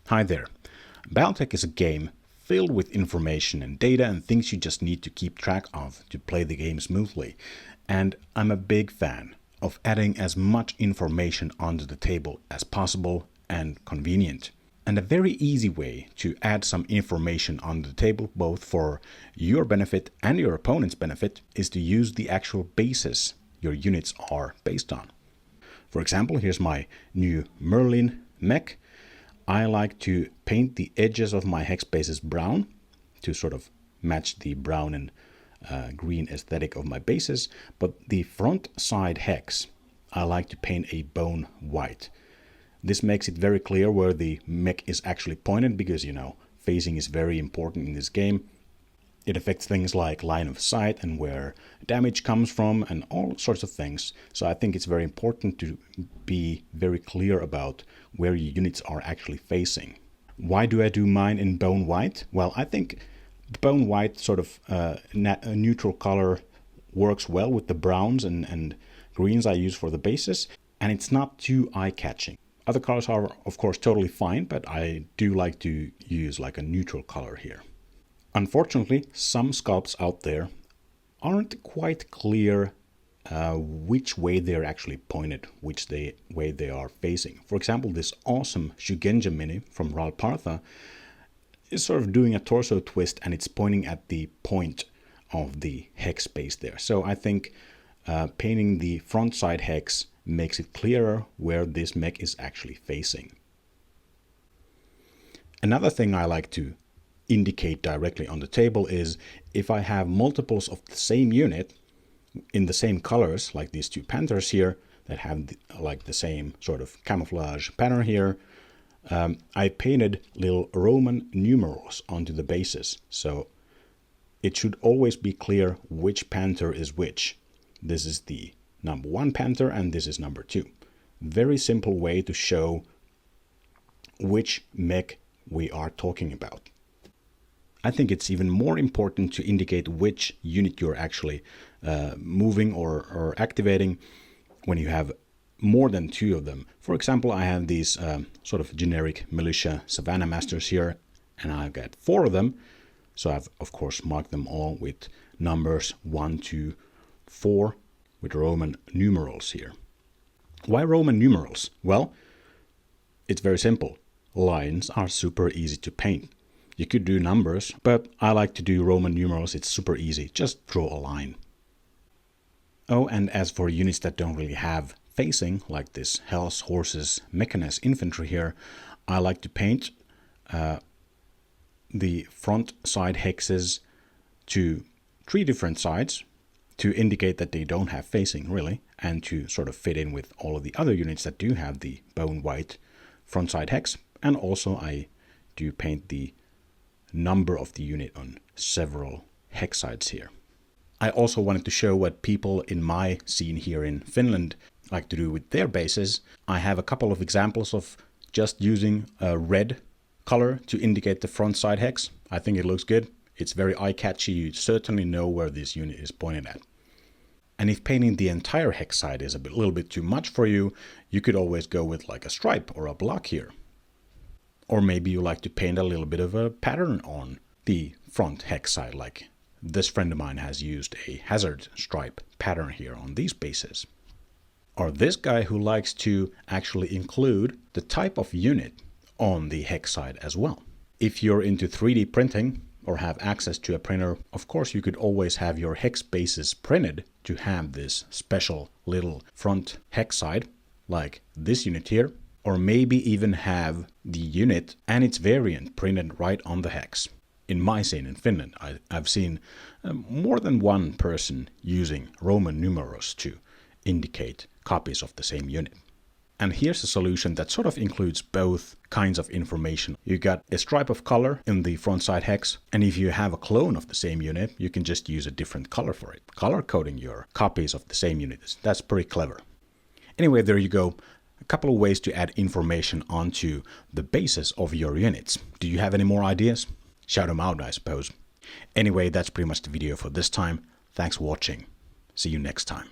Hi there. BattleTech is a game filled with information and data and things you just need to keep track of to play the game smoothly. And I'm a big fan of adding as much information onto the table as possible and convenient. And a very easy way to add some information on the table, both for your benefit and your opponent's benefit, is to use the actual bases your units are based on. For example, here's my new Merlin mech. I like to paint the edges of my hex bases brown to sort of match the brown and green aesthetic of my bases, but the front side hex I like to paint a bone white. This makes it very clear where the mech is actually pointed because, phasing is very important in this game. It affects things like line of sight and where damage comes from and all sorts of things. So I think it's very important to be very clear about where your units are actually facing. Why do I do mine in bone white? Well, I think the bone white sort of a neutral color works well with the browns and greens I use for the bases, and it's not too eye-catching. Other colors are, of course, totally fine, but I do like to use like a neutral color here. Unfortunately, some sculpts out there aren't quite clear which way they're actually pointed, which way they are facing. For example, this awesome Shugenja mini from Ralpartha is sort of doing a torso twist and it's pointing at the point of the hex base there. So I think painting the front side hex makes it clearer where this mech is actually facing. Another thing I like to indicate directly on the table is if I have multiples of the same unit in the same colors, like these two panthers here that have the same sort of camouflage pattern here, I painted little Roman numerals onto the bases. So it should always be clear which panther is which. This is the number 1 panther and this is number 2. Very simple way to show which mech we are talking about. I think it's even more important to indicate which unit you're actually moving or activating when you have more than 2 of them. For example, I have these sort of generic militia Savannah Masters here, and I've got 4 of them. So I've, of course, marked them all with numbers 1, 2, 4 with Roman numerals here. Why Roman numerals? Well, it's very simple. Lines are super easy to paint. You could do numbers, but I like to do Roman numerals. It's super easy. Just draw a line. Oh, and as for units that don't really have facing, like this Hell's Horses Mechanist infantry here, I like to paint the front side hexes to 3 different sides to indicate that they don't have facing, really, and to sort of fit in with all of the other units that do have the bone white front side hex. And also I do paint the number of the unit on several hex sides here. I also wanted to show what people in my scene here in Finland like to do with their bases. I have a couple of examples of just using a red color to indicate the front side hex. I think it looks good. It's very eye-catchy. You certainly know where this unit is pointed at. And if painting the entire hex side is a little bit too much for you, you could always go with like a stripe or a block here. Or maybe you like to paint a little bit of a pattern on the front hex side, like this friend of mine has used a hazard stripe pattern here on these bases. Or this guy who likes to actually include the type of unit on the hex side as well. If you're into 3D printing or have access to a printer, of course you could always have your hex bases printed to have this special little front hex side, like this unit here. Or maybe even have the unit and its variant printed right on the hex. In my scene in Finland, I've seen more than one person using Roman numerals to indicate copies of the same unit. And here's a solution that sort of includes both kinds of information. You got a stripe of color in the front side hex, and if you have a clone of the same unit, you can just use a different color for it. Color coding your copies of the same unit. That's pretty clever. Anyway, there you go. A couple of ways to add information onto the bases of your units. Do you have any more ideas? Shout them out, I suppose. Anyway, that's pretty much the video for this time. Thanks for watching. See you next time.